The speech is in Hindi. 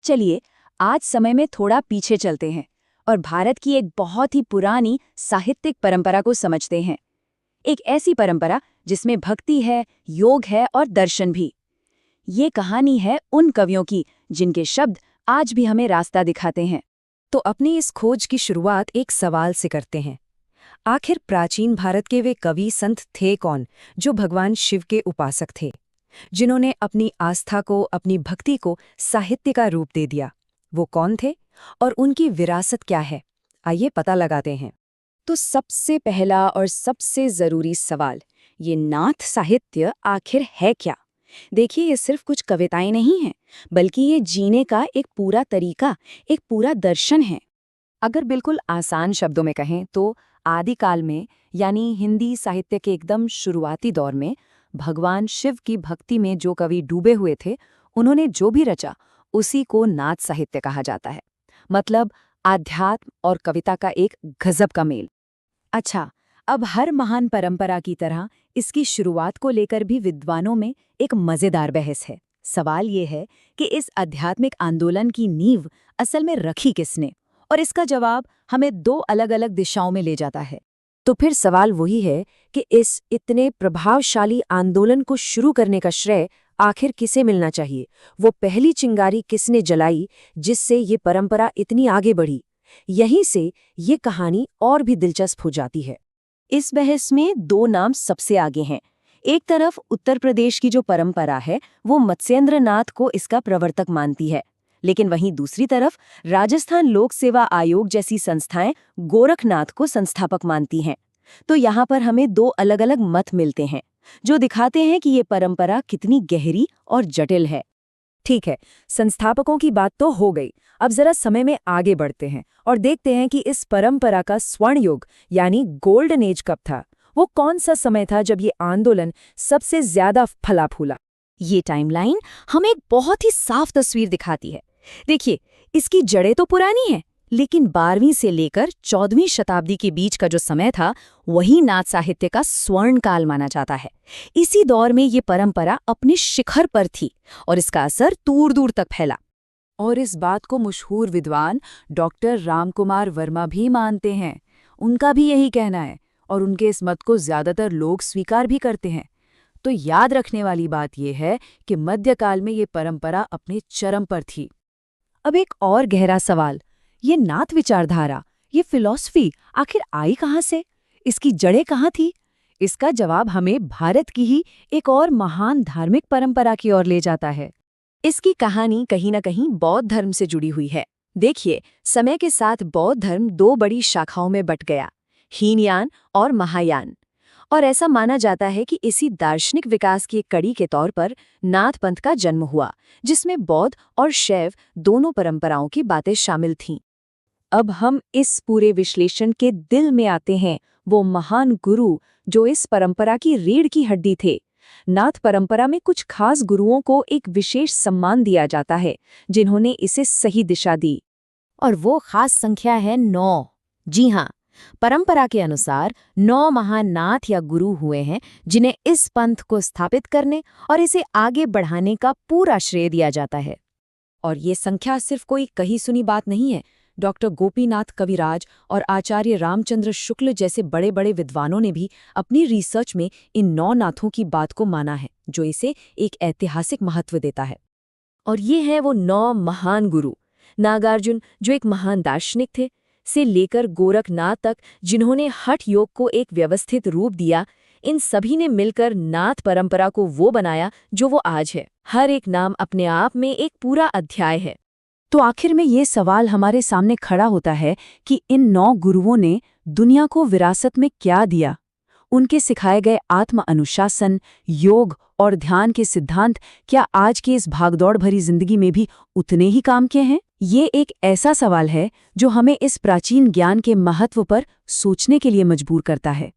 चलिए आज समय में थोड़ा पीछे चलते हैं और भारत की एक बहुत ही पुरानी साहित्यिक परंपरा को समझते हैं। एक ऐसी परंपरा जिसमें भक्ति है, योग है और दर्शन भी। ये कहानी है उन कवियों की जिनके शब्द आज भी हमें रास्ता दिखाते हैं। तो अपनी इस खोज की शुरुआत एक सवाल से करते हैं। आखिर प्राचीन भारत के वे कवि संत थे कौन जो भगवान शिव के उपासक थे, जिन्होंने अपनी आस्था को, अपनी भक्ति को साहित्य का रूप दे दिया? वो कौन थे और उनकी विरासत क्या है? आइए पता लगाते हैं। तो सबसे पहला और सबसे जरूरी सवाल, ये नाथ साहित्य आखिर है क्या? देखिए, ये सिर्फ कुछ कविताएं नहीं हैं, बल्कि ये जीने का एक पूरा तरीका, एक पूरा दर्शन है। अगर बिल्कुल आसान शब्दों में कहें तो आदिकाल में, यानी हिंदी साहित्य के एकदम शुरुआती दौर में, भगवान शिव की भक्ति में जो कवि डूबे हुए थे, उन्होंने जो भी रचा उसी को नाथ साहित्य कहा जाता है। मतलब आध्यात्म और कविता का एक गजब का मेल। अच्छा, अब हर महान परंपरा की तरह इसकी शुरुआत को लेकर भी विद्वानों में एक मजेदार बहस है। सवाल ये है कि इस आध्यात्मिक आंदोलन की नींव असल में रखी किसने, और इसका जवाब हमें दो अलग अलग दिशाओं में ले जाता है। तो फिर सवाल वही है कि इस इतने प्रभावशाली आंदोलन को शुरू करने का श्रेय आखिर किसे मिलना चाहिए? वो पहली चिंगारी किसने जलाई जिससे ये परंपरा इतनी आगे बढ़ी? यहीं से ये कहानी और भी दिलचस्प हो जाती है। इस बहस में दो नाम सबसे आगे हैं। एक तरफ उत्तर प्रदेश की जो परंपरा है वो मत्स्येंद्र नाथ को इसका प्रवर्तक मानती है, लेकिन वहीं दूसरी तरफ राजस्थान लोक सेवा आयोग जैसी संस्थाएं गोरखनाथ को संस्थापक मानती हैं। तो यहाँ पर हमें दो अलग अलग मत मिलते हैं जो दिखाते हैं कि ये परंपरा कितनी गहरी और जटिल है। ठीक है, संस्थापकों की बात तो हो गई। अब जरा समय में आगे बढ़ते हैं और देखते हैं कि इस परंपरा का स्वर्ण युग यानी गोल्डन एज कब था। वो कौन सा समय था जब ये आंदोलन सबसे ज्यादा फला फूला? ये टाइमलाइन हमें एक बहुत ही साफ तस्वीर दिखाती है। देखिए, इसकी जड़ें तो पुरानी हैं, लेकिन 12वीं से लेकर 14वीं शताब्दी के बीच का जो समय था वही नाथ साहित्य का स्वर्ण काल माना जाता है। इसी दौर में ये परंपरा अपने शिखर पर थी और इसका असर दूर दूर तक फैला। और इस बात को मशहूर विद्वान डॉक्टर रामकुमार वर्मा भी मानते हैं। उनका भी यही कहना है और उनके इस मत को ज्यादातर लोग स्वीकार भी करते हैं। तो याद रखने वाली बात यह है कि मध्यकाल में ये परंपरा अपने चरम पर थी। अब एक और गहरा सवाल, ये नाथ विचारधारा, ये फिलॉसफी आखिर आई कहाँ से? इसकी जड़ें कहाँ थी? इसका जवाब हमें भारत की ही एक और महान धार्मिक परंपरा की ओर ले जाता है। इसकी कहानी कहीं न कहीं बौद्ध धर्म से जुड़ी हुई है। देखिए, समय के साथ बौद्ध धर्म दो बड़ी शाखाओं में बंट गया, हीनयान और महायान। और ऐसा माना जाता है कि इसी दार्शनिक विकास की एक कड़ी के तौर पर नाथ पंथ का जन्म हुआ, जिसमें बौद्ध और शैव दोनों परंपराओं की बातें शामिल थीं। अब हम इस पूरे विश्लेषण के दिल में आते हैं, वो महान गुरु जो इस परंपरा की रीढ़ की हड्डी थे। नाथ परंपरा में कुछ खास गुरुओं को एक विशेष सम्मान दिया जाता है, जिन्होंने इसे सही दिशा दी। और वो खास संख्या है 9। जी हाँ, परंपरा के अनुसार 9 महान नाथ या गुरु हुए हैं जिन्हें इस पंथ को स्थापित करने और इसे आगे बढ़ाने का पूरा श्रेय दिया जाता है। और ये संख्या सिर्फ कोई कही सुनी बात नहीं है। डॉक्टर गोपीनाथ कविराज और आचार्य रामचंद्र शुक्ल जैसे बड़े बड़े विद्वानों ने भी अपनी रिसर्च में इन 9 नाथों की बात को माना है, जो इसे एक ऐतिहासिक महत्व देता है। और ये हैं वो 9 महान गुरु। नागार्जुन, जो एक महान दार्शनिक थे, से लेकर गोरखनाथ तक, जिन्होंने हठ योग को एक व्यवस्थित रूप दिया, इन सभी ने मिलकर नाथ परंपरा को वो बनाया जो वो आज है। हर एक नाम अपने आप में एक पूरा अध्याय है। तो आखिर में ये सवाल हमारे सामने खड़ा होता है कि इन 9 गुरुओं ने दुनिया को विरासत में क्या दिया? उनके सिखाए गए आत्म अनुशासन, योग और ध्यान के सिद्धांत क्या आज की इस भागदौड़ भरी जिंदगी में भी उतने ही काम के हैं? ये एक ऐसा सवाल है जो हमें इस प्राचीन ज्ञान के महत्व पर सोचने के लिए मजबूर करता है।